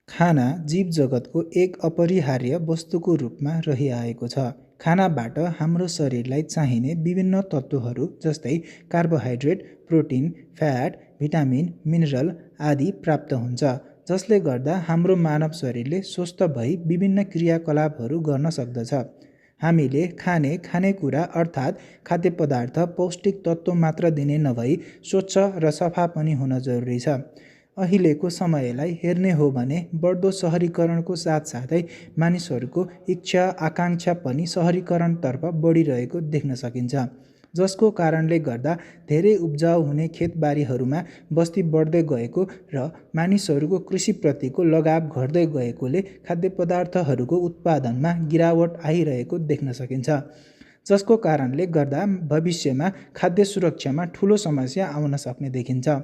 खाना जीव जगतको एक अपरिहार्य वस्तुको रूपमा रहिआएको छ। खानाबाट हाम्रो शरीरलाई चाहिने विभिन्न तत्त्वहरू जस्तै carbohydrate, protein, fat, vitamin, mineral आदि प्राप्त हुन्छ, जसले गर्दा हाम्रो मानव शरीरले स्वस्थ भई विभिन्न क्रियाकलापहरू गर्न सक्दछ। हामीले खाने खानेकुरा अर्थात् खाद्य पदार्थ पौष्टिक तत्त्व मात्र दिने नभई स्वच्छ र सफा पनि हुन जरुरी छ। अहिलेको समयलाई हेर्ने हो भने बढ्दो सहरीकरणको साथसाथै मानिसहरूको इच्छा आकाङ्क्षा पनि सहरीकरणतर्फ बढिरहेको देख्न सकिन्छ, जसको कारणले गर्दा धेरै उब्जाउ हुने खेतबारीहरूमा बस्ती बढ्दै गएको र मानिसहरूको कृषिप्रतिको लगाव घट्दै गएकोले खाद्य पदार्थहरूको उत्पादनमा गिरावट आइरहेको देख्न सकिन्छ, जसको कारणले गर्दा भविष्यमा खाद्य सुरक्षामा ठूलो समस्या आउन सक्ने देखिन्छ।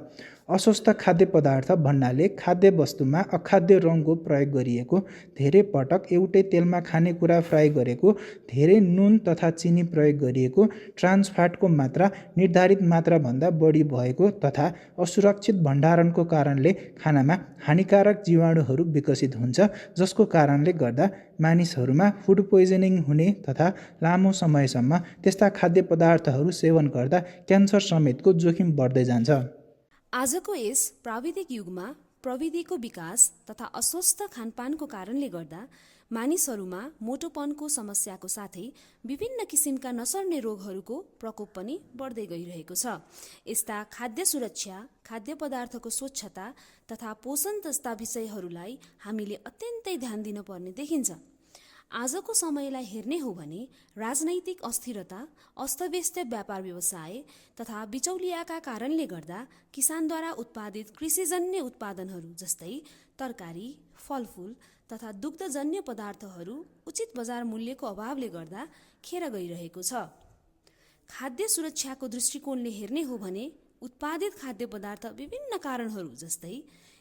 अस्वस्थ खाद्य पदार्थ भन्नाले खाद्य वस्तुमा अखाद्य रङको प्रयोग गरिएको, धेरै पटक एउटै तेलमा खानेकुरा फ्राई गरेको, धेरै नुन तथा चिनी प्रयोग गरिएको, ट्रान्सफ्याटको मात्रा निर्धारित मात्राभन्दा बढी भएको तथा असुरक्षित भण्डारणको कारणले खानामा हानिकारक जीवाणुहरू विकसित हुन्छ, जसको कारणले गर्दा मानिसहरूमा फुड पोइजनिङ हुने तथा लामो समयसम्म त्यस्ता खाद्य पदार्थहरू सेवन गर्दा क्यान्सर समेतको जोखिम बढ्दै जान्छ। आजको यस प्राविधिक युगमा प्रविधिको विकास तथा अस्वस्थ खानपानको कारणले गर्दा मानिसहरूमा मोटोपनको समस्याको साथै विभिन्न किसिमका नसर्ने रोगहरूको प्रकोप पनि बढ्दै गइरहेको छ। यस्ता खाद्य सुरक्षा, खाद्य पदार्थको स्वच्छता तथा पोषण जस्ता विषयहरूलाई हामीले अत्यन्तै ध्यान दिन पर्ने देखिन्छ। आजको समयलाई हेर्ने हो भने राजनैतिक अस्थिरता, अस्तव्यस्त व्यापार व्यवसाय तथा बिचौलियाका कारणले गर्दा किसानद्वारा उत्पादित कृषिजन्य उत्पादनहरू जस्तै तरकारी, फलफुल तथा दुग्धजन्य पदार्थहरू उचित बजार मूल्यको अभावले गर्दा खेर गइरहेको छ। खाद्य सुरक्षाको दृष्टिकोणले हेर्ने हो भने उत्पादित खाद्य पदार्थ विभिन्न कारणहरू जस्तै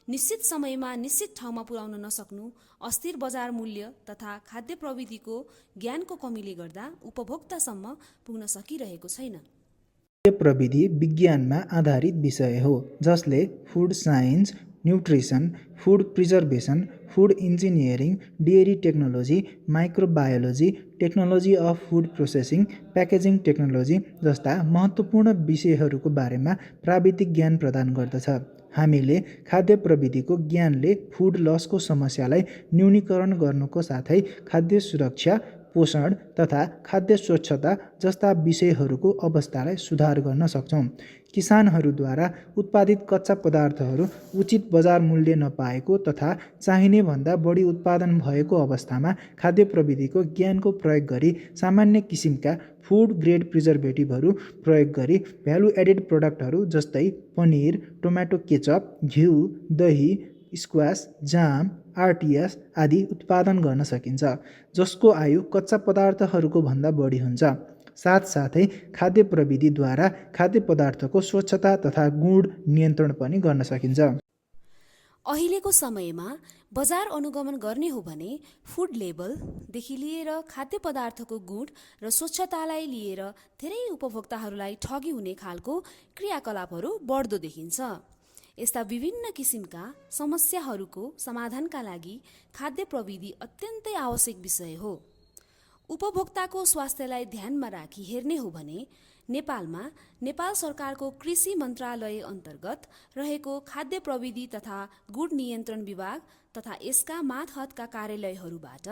निश्चित समयमा निश्चित ठाउँमा पुर्याउन नसक्नु, अस्थिर बजार मूल्य तथा खाद्य प्रविधिको ज्ञानको कमीले गर्दा उपभोक्तासम्म पुग्न सकिरहेको छैन। खाद्य प्रविधि विज्ञानमा आधारित विषय हो, जसले food science, nutrition, food preservation, food engineering, dairy technology, microbiology, technology of food processing, packaging technology जस्ता महत्त्वपूर्ण विषयहरूको बारेमा प्राविधिक ज्ञान प्रदान गर्दछ। हामीले खाद्य प्रविधिको ज्ञानले फुड लसको समस्यालाई न्यूनीकरण गर्नुको साथै खाद्य सुरक्षा, पोषण तथा खाद्य स्वच्छता जस्ता विषयहरूको अवस्थालाई सुधार गर्न सक्छौँ। किसानहरूद्वारा उत्पादित कच्चा पदार्थहरू उचित बजार मूल्य नपाएको तथा चाहिने भन्दा बढी उत्पादन भएको अवस्थामा खाद्य प्रविधिको ज्ञानको प्रयोग गरी सामान्य किसिमका फुड ग्रेड प्रिजर्भेटिभहरू प्रयोग गरी भ्यालु एडेड प्रडक्टहरू जस्तै पनिर, टोमेटो केचप, घिउ, दही, स्क्वास, जाम, आरटिएस आदि उत्पादन गर्न सकिन्छ, जसको आयु कच्चा पदार्थहरूको भन्दा बढी हुन्छ। साथसाथै खाद्य प्रविधिद्वारा खाद्य पदार्थको स्वच्छता तथा गुण नियन्त्रण पनि गर्न सकिन्छ। अहिलेको समयमा बजार अनुगमन गर्ने हो भने फुड लेबलदेखि लिएर खाद्य पदार्थको गुण र स्वच्छतालाई लिएर धेरै उपभोक्ताहरूलाई ठगी हुने खालको क्रियाकलापहरू बढ्दो देखिन्छ। यस्ता विभिन्न किसिमका समस्याहरूको समाधानका लागि खाद्य प्रविधि अत्यन्तै आवश्यक विषय हो। उपभोक्ताको स्वास्थ्यलाई ध्यानमा राखी हेर्ने हो भने नेपालमा नेपाल सरकारको कृषि मन्त्रालय अन्तर्गत रहेको खाद्य प्रविधि तथा गुण नियन्त्रण विभाग तथा यसका मातहतका कार्यालयहरूबाट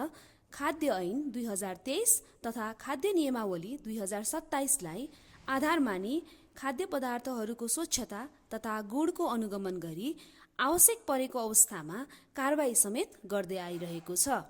खाद्य ऐन 2023 तथा खाद्य नियमावली 2027लाई आधार मानी खाद्य पदार्थहरूको स्वच्छता तथा गुणको अनुगमन गरी आवश्यक परेको अवस्थामा कारबाही समेत गर्दै आइरहेको छ।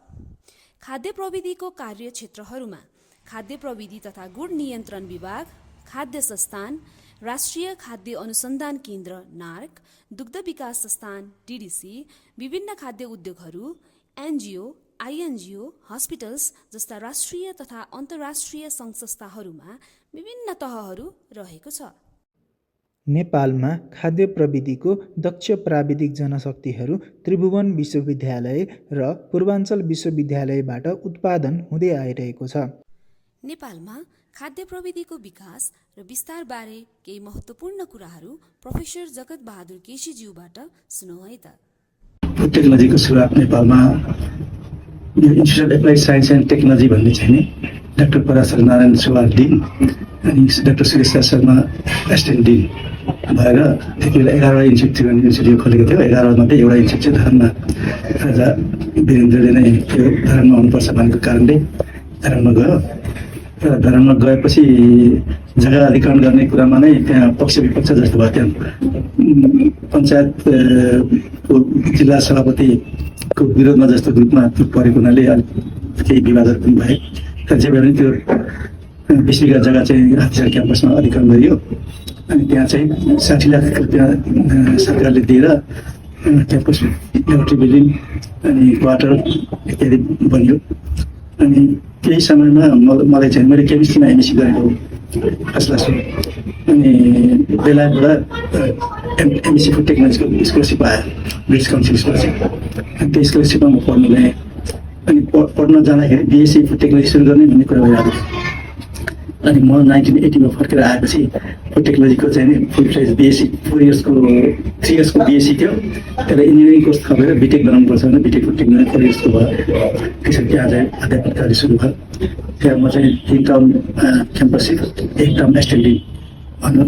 खाद्य प्रविधिको कार्यक्षेत्रहरूमा खाद्य प्रविधि तथा गुण नियन्त्रण विभाग, खाद्य संस्थान, राष्ट्रिय खाद्य अनुसन्धान केन्द्र नार्क, दुग्ध विकास संस्थान डिडिसी, विभिन्न खाद्य उद्योगहरू, एनजिओ, आइएनजिओ, हस्पिटल्स जस्ता राष्ट्रिय तथा अन्तर्राष्ट्रिय सङ्घ संस्थाहरूमा विभिन्न तहहरू रहेको छ। नेपालमा खाद्य प्रविधिको दक्ष प्राविधिक जनशक्तिहरू त्रिभुवन विश्वविद्यालय र पूर्वाञ्चल विश्वविद्यालयबाट उत्पादन हुँदै आइरहेको छ। नेपालमा खाद्य प्रविधिको विकास र विस्तारबारे केही महत्त्वपूर्ण कुराहरू प्रोफेसर जगत बहादुर केसीज्यूबाट सुनौ है त। फुड टेक्नोलोजीको सुरुवात नेपालमा यो institute of applied science and technology भन्ने चाहिँ नि डाक्टर पराशर नारायण सुवार डिन अनि डाक्टर सुरेश शर्मा एसिस्टेन्ट डिन भएर त्यति बेला 11वटा इन्स्टिट्युट युनिभर्सिटी खोलेको थियो। 11मध्ये एउटा इन्स्टिट्युट चाहिँ धरानमा राजा वीरेन्द्रले नै त्यो धरानमा आउनुपर्छ भनेको कारणले धरानमा गयो र धरानमा गएपछि जग्गा अधिग्रहण गर्ने कुरामा नै त्यहाँ पक्ष विपक्ष जस्तो भयो। त्यहाँ पञ्चायतको जिल्ला सभापतिको विरोधमा जस्तो रूपमा परेको हुनाले केही विवादहरू पनि भए र जे भए पनि त्यो 20 बिघा जग्गा चाहिँ हात्तीसार क्याम्पसमा अधिग्रहण गरियो अनि त्यहाँ चाहिँ 60 लाख रुपियाँ सरकारले दिएर क्याम्पस ल्याबोरेटरी बिल्डिङ अनि क्वार्टर इत्यादि बन्यो। अनि केही समयमा मलाई चाहिँ मैले केमिस्ट्रीमा एमएससी गरेको फर्स्ट क्लास हो अनि बेलायतबाट एमएससी फुड टेक्नोलोजीको स्कलरसिप आयो, ब्रिटिस काउन्सिल स्कलरसिप। अनि त्यो स्कलरसिपमा म पढ्नु गएँ अनि पढ्न जाँदाखेरि बिएससी फुड टेक्नोलोजी सुरु गर्ने भन्ने कुरा भइरहेको थियो। अनि म 1980 मा फर्केर आएपछि फुड टेक्नोलोजीको चाहिँ नि फुल फ्लेज बिएससी 3 इयर्सको बिएससी थियो। त्यसलाई इन्जिनियरिङ कोर्स थपेर बिटेक बनाउनुपर्छ भने बिटेक फुड टेक्नोलोजी 4 इयर्सको भयो। त्यसरी त्यहाँ चाहिँ अध्यापक कार्य सुरु भयो। त्यहाँ म चाहिँ 3 टर्म क्याम्पससिप 1 टर्म एसिस्टेन्ट भनौँ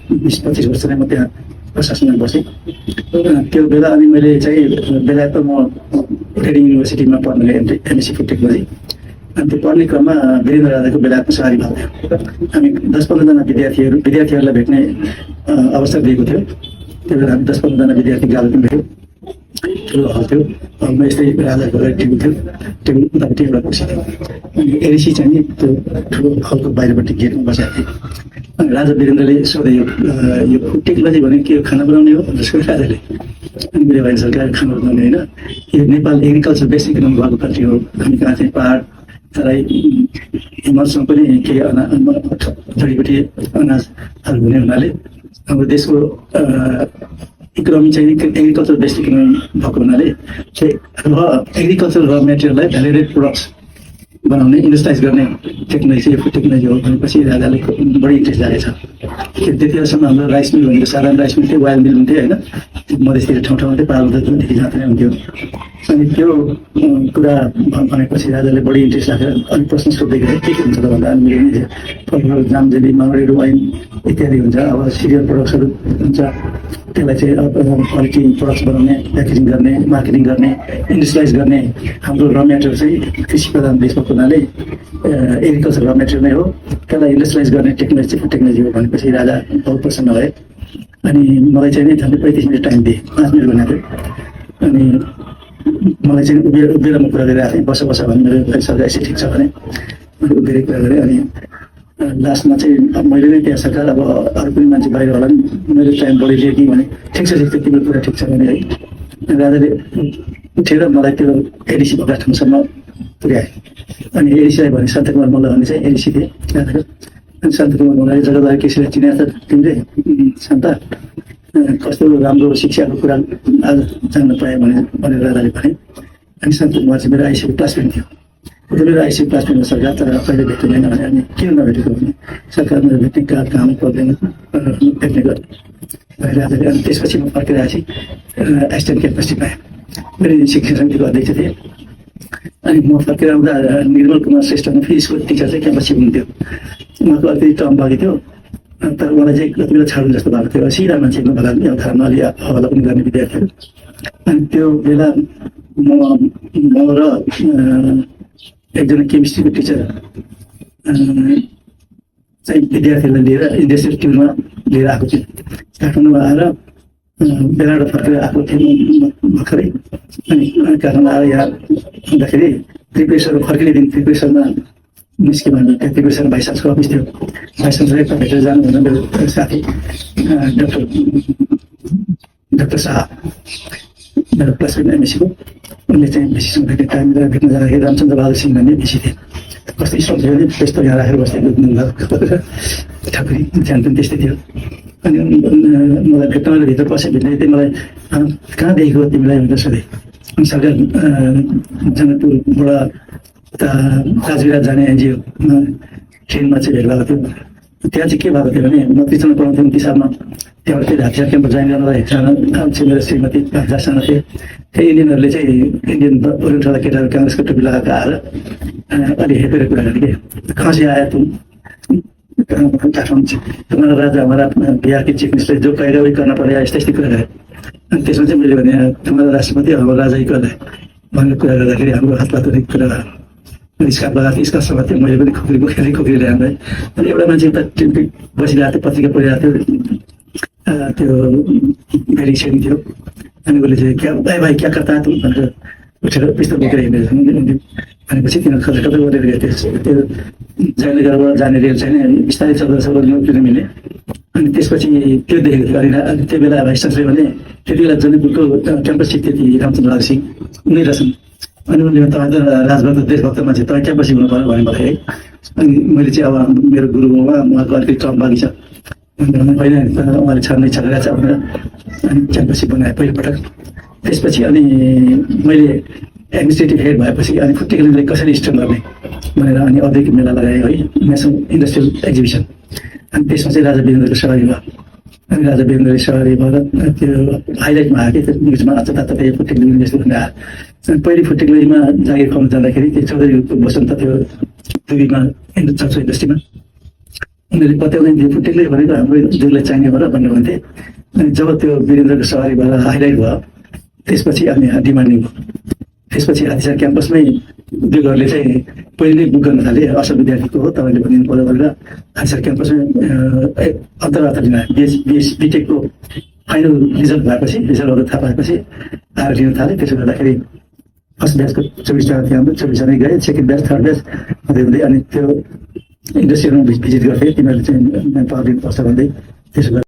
20-25 वर्ष नै म त्यहाँ प्रशासनमा बसेँ। त्यो बेला अनि मैले चाहिँ बेलायत म रेडिङ युनिभर्सिटीमा पढ्न गएँ एमएससी फुड टेक्नोलोजी। अनि त्यो पढ्ने क्रममा वीरेन्द्र राजाको बेलायतमा सवारी भएको थियो। हामी 10-15 जना विद्यार्थीहरूलाई भेट्ने अवसर दिएको थियो। त्यो बेला हामी 10-15 जना विद्यार्थी गालो पनि भेट्यौँ। ठुलो हल थियो, हलमा यस्तै राजाको टेबल थियो, टेबल उतापट्टि एउटा कुर्सी थियो। अनि एडिसी चाहिँ नि त्यो ठुलो हलको बाहिरपट्टि गेटमा बसेको थियो। अनि राजा वीरेन्द्रले सोधे यो फुड टेक्नोलोजी भने के खाना बनाउने हो भनेर सोधे राजाले। अनि मेरो भाइ सरकार खाना बनाउने होइन, यो नेपाल एग्रिकल्चर बेस इकोनोमी भएको कन्ट्री हो। हामी कहाँ चाहिँ पाहाड तराई हिमालसँग पनि केही जडीबुटी अनाजहरू हुने हुनाले हाम्रो देशको इकोनोमी चाहिँ एग्रिकल्चर बेस्ड इकोनोमी भएको हुनाले एग्रिकल्चर र मेटेरियललाई भ्यालुएडेड प्रोडक्ट्स बनाउने इन्डस्ट्रियलाइज गर्ने टेक्नोलोजी फुड टेक्नोलोजी हो भनेपछि राजाले बढी इन्ट्रेस्ट जानेछ। त्यति बेलासम्म हाम्रो राइस मिल भनेको साधारण राइस मिल थियो, वाइल मिल हुन्थ्यो होइन। मधेसतिर ठाउँ ठाउँमा चाहिँ पाल्दैदेखि जहाँ पनि हुन्थ्यो। अनि त्यो कुरा भनेपछि राजाले बढी इन्ट्रेस्ट राखेर अलिक प्रश्न सोध्दै गए के हुन्छ त भन्दा मेरो नि फलफुल जामजेली माउरेहरू वाइन इत्यादि हुन्छ। अब सिरियल प्रडक्ट्सहरू हुन्छ, त्यसलाई चाहिँ क्वालिटी प्रडक्ट्स बनाउने, प्याकेजिङ गर्ने, मार्केटिङ गर्ने, इन्डस्ट्रियलाइज गर्ने। हाम्रो र मेटेरियल चाहिँ कृषि प्रधान देश भएको हुनाले एग्रिकल्चर र मेटेरियल नै हो, त्यसलाई इन्डस्ट्रियलाइज गर्ने टेक्नोलोजी फुड टेक्नोलोजी हो भनेपछि राजा बहुत प्रसन्न भए। अनि मलाई चाहिँ नि झन्डै 35 मिनट टाइम दिए, 5 मिनट भनेको। अनि मलाई चाहिँ उभिएर म कुरा गरिरहेको थिएँ, बस भने मेरो सरकार यसै ठिक छ भने मैले उभिएर कुरा गरेँ। अनि लास्टमा चाहिँ मैले नै त्यहाँ सरकार अब अरू पनि मान्छे बाहिर होला नि, मेरो टाइम बढी लियो कि भने ठिक छ तिम्रो कुरा ठिक छ भने है। राजाले उठेर मलाई त्यो एडिसी भएको ठाउँसम्म पुर्याए। अनि एडिसीलाई भने शान्तकुमार मल्ल भन्ने चाहिँ एडिसी थिए राजाको। अनि शान्तकुमार मल्लले जग्गाबारे केसीलाई चिनाएको छ तिमीले शान्ता, कस्तो राम्रो शिक्षाको कुरा आज जान्न पाएँ भनेर राजाले भने। अनि शान्तकुमार चाहिँ मेरो आइसियु क्लासमेट थियो। मेरो आइसियु क्लासमेटमा सरकार तर कहिले भेटिँदैन भने अनि किन नभेटेको भने सरकार मेरो भेट्ने काम पर्दैन भेट्ने गर् राजाले। अनि त्यसपछि म फर्केर आएपछि एसिस्टेन्ट क्याम्पस पाएँ। मेरो शिक्षा समितिको अध्यक्ष थिएँ। अनि म फर्केर आउँदा निर्मल कुमार श्रेष्ठमा फेरि स्कुल टिचर चाहिँ क्याम्पस हुन्थ्यो। उहाँको अलिकति टर्म बाँकी थियो, तर मलाई चाहिँ कति बेला छाड्नु जस्तो भएको थियो। सिधा मान्छे नभएला पनि अब धर्म अलि हवाला पनि गर्ने विद्यार्थीहरू। अनि त्यो बेला म र एकजना केमिस्ट्रीको टिचर चाहिँ विद्यार्थीहरूलाई लिएर इन्डस्ट्रियल टुरमा लिएर आएको थियो। काठमाडौँमा आएर बेलाबाट फर्केर आएको थिएँ भर्खरै। अनि काठमाडौँ आएर यहाँ आउँदाखेरि त्रिपेश्वर फर्किने दिन त्रिपेश्वरमा निस्क्यो भने त्यहाँ त्रिपेश्वर भाइस चान्सलरको अफिस थियो। भाइस चान्सलर एकपल्ट भेटेर जानु भनेर मेरो साथी डाक्टर शाह मेरो क्लासमेट एमएसीको उनले चाहिँ बेसीसँग भेट्ने टाइम भेट्न जाँदाखेरि रामचन्द्र बहादुर सिंह भन्ने बेसी थिए। कस्तो स्टल थियो त्यस्तो यहाँ राखेर बस्दै ठाकुरी ध्यान पनि त्यस्तै थियो। अनि मलाई भेट्न भित्र पसेँ, भेट्ने चाहिँ मलाई कहाँ देखेको तिमीलाई भनेर सोधेँ। अनि सरकार जनकपुरबाट उता राजविराज जाने एनजिओमा ट्रेनमा चाहिँ भेट भएको थियो। त्यहाँ चाहिँ के भएको थियो भने म पिछाडि पढाउँथेँ ती सालमा त्यहाँबाट फेरि हातियार क्याम्प जोइन गर्नलाई एकजना मेरो श्रीमती 5-6जना थिए। त्यही इन्डियनहरूले चाहिँ इन्डियन ओरिएन्टल केटाहरू काङ्ग्रेसको टोपी लगाएको आएर अलि हेपेर कुरा गर्ने कि कहाँ से आया तुम काठमाडौँ से, तुम्हारा राजा हमारा बिहार के चीफ मिनिस्टर जो कहेगा वही करना पड़ेगा, यस्तै यस्तै कुरा गरे। अनि त्यसमा चाहिँ मैले भने तुम्हारा राष्ट्रपति हाम्रो राजा कर भनेर कुरा गर्दाखेरि हाम्रो हातपातले कुरा स्कार्फ लगाएको स्कार्फ समात्थ्यो। मैले पनि खोक्री ल्याउँदै अनि एउटा मान्छे उता टिमपिक बसिरहेको थियो, पत्रिका पढिरहेको थियो, त्यो भेरी सेनी थियो। अनि उसले चाहिँ क्या भाइ क्या करता तुम भनेर उठेर पिस्तोल बोकेर हिँडेर भनेपछि तिनीहरू खर्च गरेर गए। त्यो जयनगरबाट जाने रेल चाहिँ बिस्तारै चल्दा लिनु मिले। अनि त्यसपछि त्यो देखेको थियो। अनि त्यो बेला भाइस चान्सलरले भने त्यति बेला जनकपुरको क्याम्पस चिफ त्यति रामचन्द्र लाल सिंह उनी रहेछन्। अनि उनले तपाईँ त राजभक्त देशभक्त मान्छे तपाईँ क्याम्पस हुनु पऱ्यो भने मलाई है। अनि मैले चाहिँ अब मेरो गुरुमा उहाँको अलिकति टर्म बाँकी छ, होइन उहाँले छाड्नै छाडेर चाहिँ भनेर अनि क्याम्पस बनाएँ पहिलोपटक। त्यसपछि अनि मैले एडमिनिस्ट्रेटिभ हेड भएपछि अनि फुटेकलीलाई कसरी स्ट्रङ गर्ने भनेर अनि औद्योगिक मेला लगाएँ है, नेसनल इन्डस्ट्रियल एक्जिबिसन। अनि त्यसमा चाहिँ राजा वीरेन्द्रको सहभागी भयो। अनि राजा वीरेन्द्रले सहभागी भएर त्यो हाइलाइटमा आयो कि त्यो न्युजमा जताततै फुटेकली यस्तो भनेर आयो। अनि पहिलो फुटेकलीमा जागिर खुवाउन जाँदाखेरि त्यो चौधरीको बसन्त थियो दुईमा चर्च इन्डस्ट्रीमा उनीहरूले पत्याउँदै थियो फुटेकली भनेको हाम्रो जुगलाई चाहिने भएर भनेर भन्थे। अनि जब त्यो वीरेन्द्रको सहभागी भएर हाइलाइट भयो त्यसपछि अनि डिमान्डिङ भयो। त्यसपछि हातिसार क्याम्पसमै उद्योगहरूले चाहिँ पहिले बुक गर्न थाले, असल विद्यार्थीको हो तपाईँले भनिदिनु पऱ्यो भनेर हातिसार क्याम्पसमै अन्तर्वार्ता लिन आयो। बिटेकको फाइनल रिजल्ट भएपछि रिजल्टहरू थाहा पाएपछि आएर लिन थालेँ। त्यसो गर्दाखेरि फर्स्ट ब्याचको 24जना थियो, हाम्रो 24जना गए, सेकेन्ड ब्याच थर्ड ब्याच हुँदै हुँदै अनि त्यो इन्डस्ट्रीहरूमा भिजिट गर्थेँ। तिनीहरूले चाहिँ पावर दिनुपर्छ भन्दै त्यसो गरेर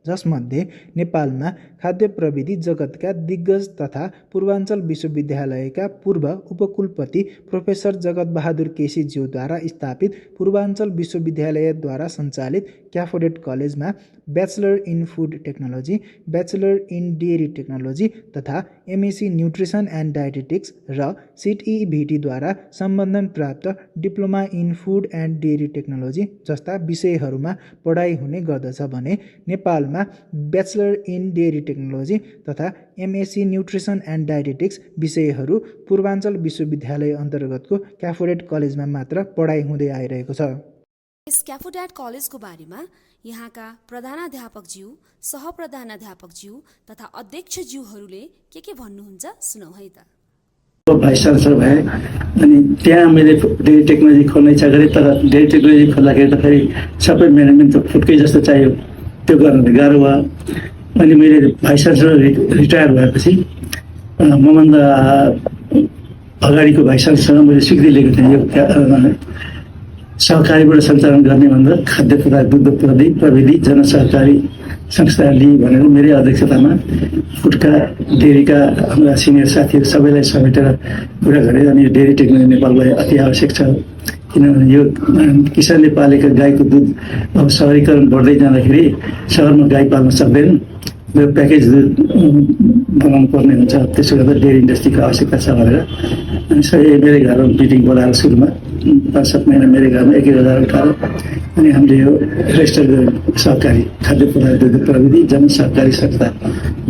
जसमध्ये नेपालमा खाद्य प्रविधि जगतका दिग्गज तथा पूर्वाञ्चल विश्वविद्यालयका पूर्व उपकुलपति प्रोफेसर जगतबहादुर केसीज्यूद्वारा स्थापित पूर्वाञ्चल विश्वविद्यालयद्वारा सञ्चालित क्याफोडेट कलेजमा bachelor in food technology, bachelor in dairy technology तथा एमएससी न्युट्रिसन एन्ड डायटेटिक्स र सिटइभिटीद्वारा सम्बन्धन प्राप्त diploma in food and dairy technology जस्ता विषयहरूमा पढाइ हुने गर्दछ भने नेपालमा ब्याचलर इन डेयरी टेक्नोलोजी तथा एमएससी न्युट्रिसन एन्ड डायटेटिक्स विषयहरू पूर्वाञ्चल विश्वविद्यालय अन्तर्गतको क्याफोडेट कलेजमा मात्र पढाइ हुँदै आइरहेको छ। यस क्याफोडेट कलेजको बारेमा यहाँका प्रधानाध्यापकज्यू, सहप्रधानाध्यापकज्यू तथा अध्यक्षज्यूहरूले के भन्नुहुन्छ सुनौ है त। भाइस चान्सलर भए अनि त्यहाँ मैले डेयरी टेक्नोलोजी खोल्ने इच्छा गरेँ। तर डेयरी टेक्नोलोजी खोल्दाखेरि त फेरि सबै म्यानेजमेन्ट त फुटकै जस्तो चाहियो, त्यो गर्न गाह्रो भयो। अनि मैले भाइस चान्सलर रिटायर भएपछि मभन्दा अगाडिको भाइस चान्सलरसँग मैले स्वीकृति लिएको थिएँ यो सहकारीबाट सञ्चालन गर्ने भनेर खाद्य तथा दुग्ध प्रविधि जनसहकारी संस्था लिई भनेर मेरै अध्यक्षतामा फुडका डेयरीका हाम्रा सिनियर साथीहरू सबैलाई समेटेर कुरा गरेँ। अनि डेयरी टेक्नोलोजी नेपाललाई अति आवश्यक छ, किनभने यो किसानले पालेको गाईको दुध अब सहरीकरण बढ्दै जाँदाखेरि सहरमा गाई पाल्न सक्दैन, यो प्याकेज दुध बनाउनु पर्ने हुन्छ। त्यसो गर्दा डेयरी इन्डस्ट्रीको आवश्यकता छ भनेर अनि सबै मेरै घरमा मिटिङ बोलाएर सुरुमा 5-7 महिना मेरै घरमा 1,000 उठाएर अनि हामीले यो रेजिस्टर सहकारी खाद्य पदार्थ दुग्ध प्रविधि जनसहकारी संस्था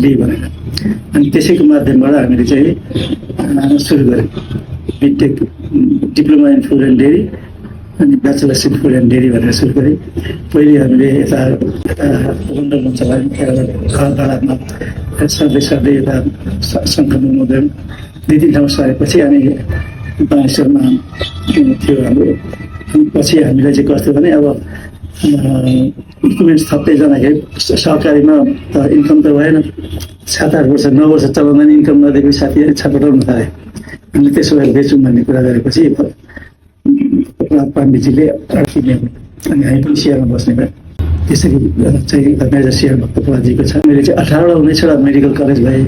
लिई भनेर अनि त्यसैको माध्यमबाट हामीले चाहिँ सुरु गऱ्यौँ BTech diploma in food and dairy अनि bachelors in food and dairy भनेर सुरु गरेँ। पहिले हामीले यता प्रबन्धन चलायौँ घरबाडामा सर्दै यता सङ्क्रमण हुँदै 2-3 ठाउँ सरेपछि अनि बानेश्वरमा थियो हाम्रो। पछि हामीलाई चाहिँ कस्तो भने अब इक्विपमेन्ट्स थप्दै जाँदाखेरि सहकारीमा त इन्कम त भएन, 7-8 वर्ष 9 वर्ष चलाउँदा नि इन्कम नदिएको साथीहरू छटपटाउनु थाले। हामीले त्यसो भएर बेचौँ भन्ने कुरा गरेपछि पाण्डेजीले किन्यो अनि हामी पनि सेयरमा बस्ने भयो। त्यसरी चाहिँ मेजर सेयर भएको प्रभाजीको छ। मैले चाहिँ 18-19वटा मेडिकल कलेज भए,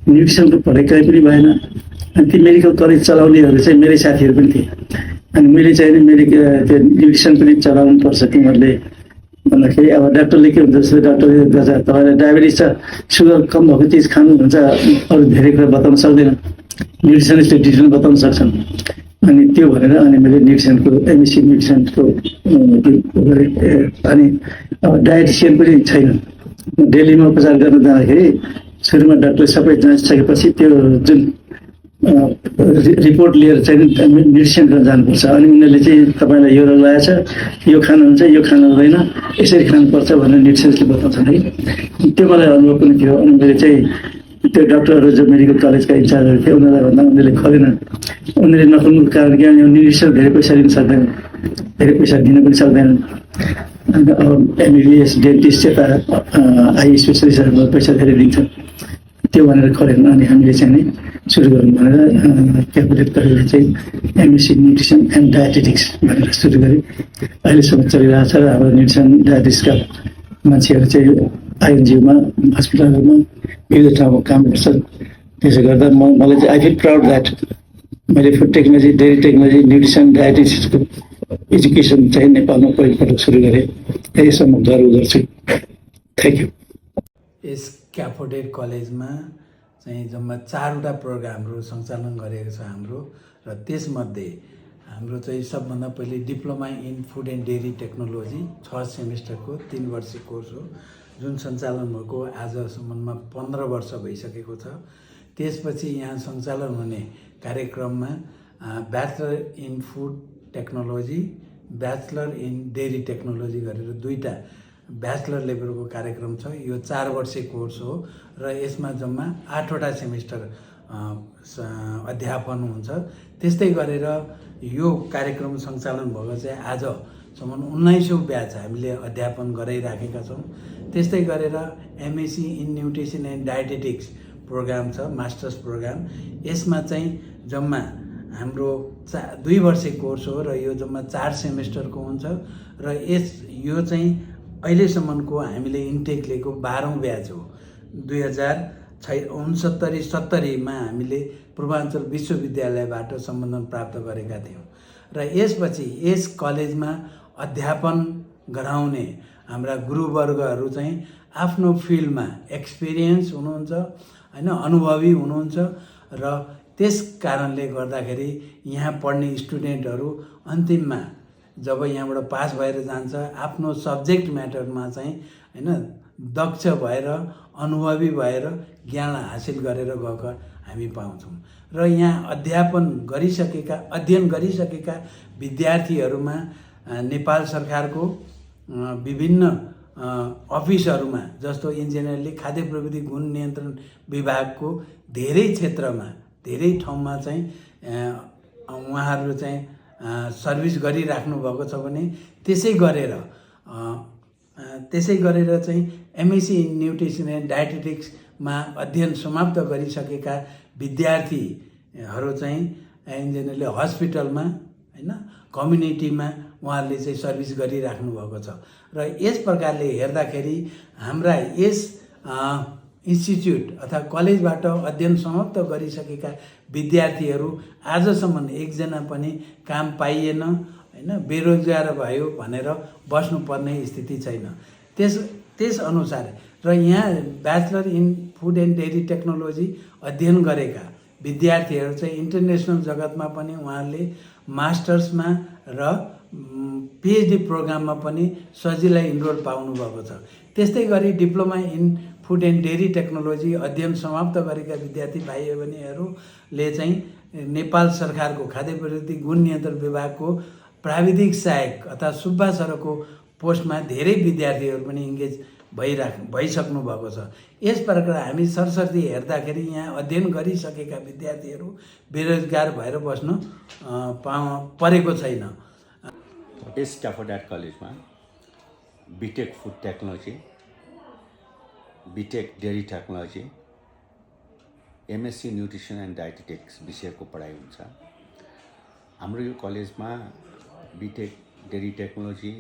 न्युट्रिसनको पढाइ कहीँ पनि भएन। अनि ती मेडिकल कलेज चलाउनेहरू चाहिँ मेरै साथीहरू पनि थिए। अनि मैले चाहिँ त्यो न्युट्रिसन पनि चलाउनु पर्छ तिमीहरूले भन्दाखेरि अब डाक्टरले के हुन्छ जस्तो डाक्टरले गर्छ तपाईँलाई डायबिटिज छ, सुगर कम भएको चिज खानुहुन्छ, अरू धेरै कुरा बताउन सक्दैन, न्युट्रिसनिस्टले डिटेल बताउन सक्छन्। अनि त्यो भनेर अनि मैले न्युट्रिसनको एमएससी न्युट्रिसनको गरेँ। अनि डायटिसियन पनि छैन। दिल्लीमा उपचार गर्न जाँदाखेरि सुरुमा डाक्टरले सबै जाँचिसकेपछि त्यो जुन रिपोर्ट लिएर चाहिँ न्युट्रिसन गर्न जानुपर्छ। अनि उनीहरूले चाहिँ तपाईँलाई यो रोग लागेको छ, यो खानुहुन्छ, यो खानु हुँदैन, यसरी खानुपर्छ भनेर न्युट्रिसनले बताउँछन् है। त्यो मलाई अनुभव पनि थियो। अनि मैले चाहिँ त्यो डक्टरहरू जो मेडिकल कलेजका इन्चार्जहरू थिए उनीहरूलाई भन्दा उनीहरूले खोलेन। उनीहरूले नखोल्नुको कारण के भने न्युट्रिसन धेरै पैसा लिन सक्दैन, धेरै पैसा दिन पनि सक्दैनन्। अन्त अब एमबिबिएस डेन्टिस्ट यता आई स्पेसलिस्टहरूलाई पैसा धेरै दिन्छ, त्यो भनेर खोलेन। अनि हामीले चाहिँ नि सुरु गरौँ भनेर क्यापिटेट गरेर चाहिँ एमएससी न्युट्रिसन एन्ड डायटेटिक्स भनेर सुरु गरेँ। अहिलेसम्म चलिरहेको छ। र अब न्युट्रिसन डायटेटिक्सका मान्छेहरू चाहिँ आइएनजिओमा, हस्पिटलहरूमा विविध ठाउँमा काम गर्छन्। त्यसो गर्दा मलाई चाहिँ आई फिल प्राउड द्याट मैले food technology, dairy technology, nutrition डायटेटिक्सको एजुकेसन चाहिँ नेपालमा पहिलोपटक सुरु गरेँ। यसमा म गर्व गर्छु। Thank you. यस क्याफोडेट कलेजमा चाहिँ जम्मा 4वटा प्रोग्रामहरू सञ्चालन गरेको छ हाम्रो। र त्यसमध्ये हाम्रो चाहिँ सबभन्दा पहिले diploma in food and dairy technology 6 सेमिस्टरको 3 वर्षीय कोर्स हो, जुन सञ्चालन भएको आजसम्ममा 15 वर्ष भइसकेको छ। त्यसपछि यहाँ सञ्चालन हुने कार्यक्रममा bachelor in food technology, bachelor in dairy technology गरेर 2टा ब्याचलर लेभलको कार्यक्रम छ। यो 4 वर्षीय कोर्स हो र यसमा जम्मा 8वटा सेमिस्टर अध्यापन हुन्छ। त्यस्तै गरेर यो कार्यक्रम सञ्चालन भएको चाहिँ आजसम्म 19औँ ब्याच हामीले अध्यापन गराइराखेका छौँ। त्यस्तै गरेर MSc in nutrition and dietetics program छ, मास्टर्स प्रोग्राम। यसमा चाहिँ जम्मा हाम्रो 2 वर्षीय कोर्स हो र यो जम्मा 4 सेमिस्टरको हुन्छ। र यो चाहिँ अहिलेसम्मको हामीले इन्टेक लिएको 12औँ ब्याच हो। 2069-70मा हामीले पूर्वाञ्चल विश्वविद्यालयबाट सम्बन्धन प्राप्त गरेका थियौँ। र यसपछि यस कलेजमा अध्यापन गराउने हाम्रा गुरुवर्गहरू चाहिँ आफ्नो फिल्डमा एक्सपिरियन्स हुनुहुन्छ हैन, अनुभवी हुनुहुन्छ। र त्यस कारणले गर्दाखेरि यहाँ पढ्ने स्टुडेन्टहरू अन्तिममा जब यहाँबाट पास भएर जान्छ आफ्नो सब्जेक्ट म्याटरमा चाहिँ हैन दक्ष भएर, अनुभवी भएर ज्ञान हासिल गरेर गएको हामी पाउँछौँ। र यहाँ अध्ययन गरिसकेका विद्यार्थीहरूमा नेपाल सरकारको विभिन्न अफिसहरूमा जस्तो इन्जिनियरले खाद्य प्रविधि गुण नियन्त्रण विभागको धेरै क्षेत्रमा, धेरै ठाउँमा चाहिँ उहाँहरू चाहिँ सर्भिस गरिराख्नु भएको छ भने त्यसै गरेर चाहिँ एमएससी इन न्युट्रिसन एन्ड डायटेटिक्समा अध्ययन समाप्त गरिसकेका विद्यार्थीहरू चाहिँ इन्जिनियरले हस्पिटलमा हैन, कम्युनिटीमा उहाँहरूले चाहिँ सर्भिस गरिराख्नु भएको छ। र यस प्रकारले हेर्दाखेरि हाम्रा यस इन्स्टिट्युट अथवा कलेजबाट अध्ययन समाप्त गरिसकेका विद्यार्थीहरू आजसम्म एकजना पनि काम पाइएन हैन, बेरोजगार भयो भनेर बस्नुपर्ने स्थिति छैन। त्यस अनुसार र यहाँ bachelor in food and dairy technology अध्ययन गरेका विद्यार्थीहरू चाहिँ इन्टरनेसनल जगतमा पनि उहाँहरूले मास्टर्समा र पिएचडी प्रोग्राममा पनि सजिलै इनरोल पाउनुभएको छ। त्यस्तै गरी diploma in food and dairy technology अध्ययन समाप्त गरेका विद्यार्थी भाइ बहिनीहरूले चाहिँ नेपाल सरकारको खाद्य प्रविधि गुण नियन्त्रण विभागको प्राविधिक सहायक अथवा सुब्बा सरको पोस्टमा धेरै विद्यार्थीहरू पनि इङ्गेज भइसक्नु भएको छ। यस प्रकार हामी सरसर्ती हेर्दाखेरि यहाँ अध्ययन गरिसकेका विद्यार्थीहरू बेरोजगार भएर बस्नु परेको छैन। यस क्याफोडेट कलेजमा BTech food technology, BTech dairy technology, MSc nutrition and dietetics विषयको पढाइ हुन्छ। हाम्रो यो कलेजमा BTech dairy technology,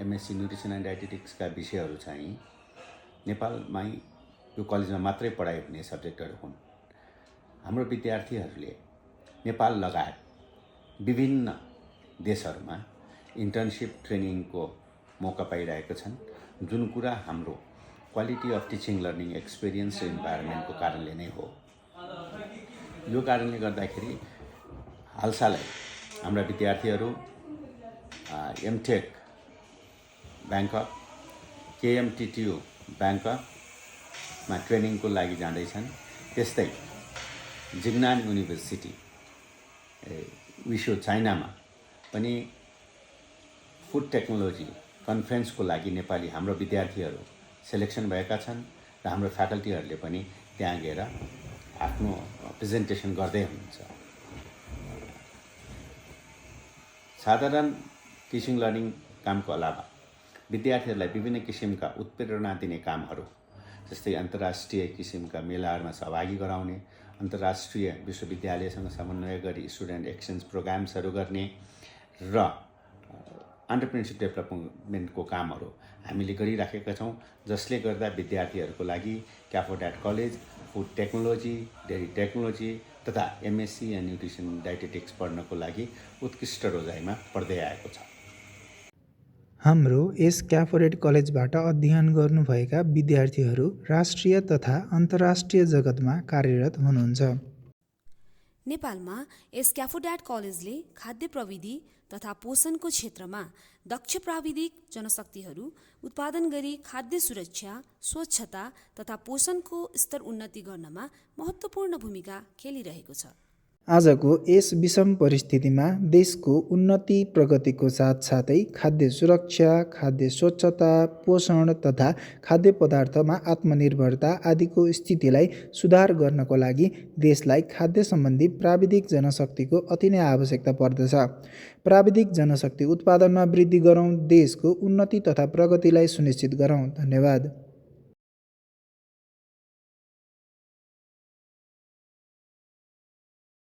MSc nutrition and डायटेटिक्सका विषयहरू चाहिँ नेपालमै यो कलेजमा मात्रै पढाइ हुने सब्जेक्टहरू हुन्। हाम्रो विद्यार्थीहरूले नेपाल लगायत विभिन्न देशहरूमा इन्टर्नसिप ट्रेनिङको मौका पाइरहेका छन्, जुन कुरा हाम्रो quality of teaching learning experience र इन्भाइरोमेन्टको कारणले नै हो। यो कारणले गर्दाखेरि हालसालै हाम्रा विद्यार्थीहरू एमटेक ब्याङ्कक, केएमटिटियु ब्याङ्ककमा ट्रेनिङको लागि जाँदैछन्। त्यस्तै जिग्नान युनिभर्सिटी विश्व चाइनामा पनि फुड टेक्नोलोजी कन्फरेन्सको लागि नेपाली हाम्रो विद्यार्थीहरू सेलेक्सन भएका छन् र हाम्रो फ्याकल्टीहरूले पनि त्यहाँ गएर आफ्नो प्रेजेन्टेसन गर्दै हुनुहुन्छ। साधारण टिचिङ लर्निङ कामको अलावा विद्यार्थीहरूलाई विभिन्न किसिमका उत्प्रेरणा दिने कामहरू जस्तै अन्तर्राष्ट्रिय किसिमका मेलाहरूमा सहभागी गराउने, अन्तर्राष्ट्रिय विश्वविद्यालयसँग समन्वय गरी स्टुडेन्ट एक्सचेन्ज प्रोग्राम्सहरू गर्ने र एन्टरप्रेन्योरसिप डेभलपमेन्टको कामहरू हामीले गरिराखेका छौँ, जसले गर्दा विद्यार्थीहरूको लागि क्याफोड्याट college food technology, dairy technology तथा एमएससी एन्ड न्युट्रिसन डायटेटिक्स पढ्नको लागि उत्कृष्ट रोजाइमा पढ्दै आएको छ। हाम्रो यस क्याफोरेट कलेजबाट अध्ययन गर्नुभएका विद्यार्थीहरू राष्ट्रिय तथा अन्तर्राष्ट्रिय जगतमा कार्यरत हुनुहुन्छ। नेपालमा यस क्याफोड्याट कलेजले खाद्य प्रविधि तथा पोषणको क्षेत्रमा दक्ष प्राविधिक जनशक्तिहरू उत्पादन गरी खाद्य सुरक्षा, स्वच्छता तथा पोषणको स्तर उन्नति गर्नमा महत्त्वपूर्ण भूमिका खेलिरहेको छ। आजको यस विषम परिस्थितिमा देशको उन्नति प्रगतिको साथसाथै खाद्य सुरक्षा, खाद्य स्वच्छता, पोषण तथा खाद्य पदार्थमा आत्मनिर्भरता आदिको स्थितिलाई सुधार गर्नको लागि देशलाई खाद्य सम्बन्धी प्राविधिक जनशक्तिको अति नै आवश्यकता पर्दछ। प्राविधिक जनशक्ति उत्पादनमा वृद्धि गरौँ, देशको उन्नति तथा प्रगतिलाई सुनिश्चित गरौँ। धन्यवाद।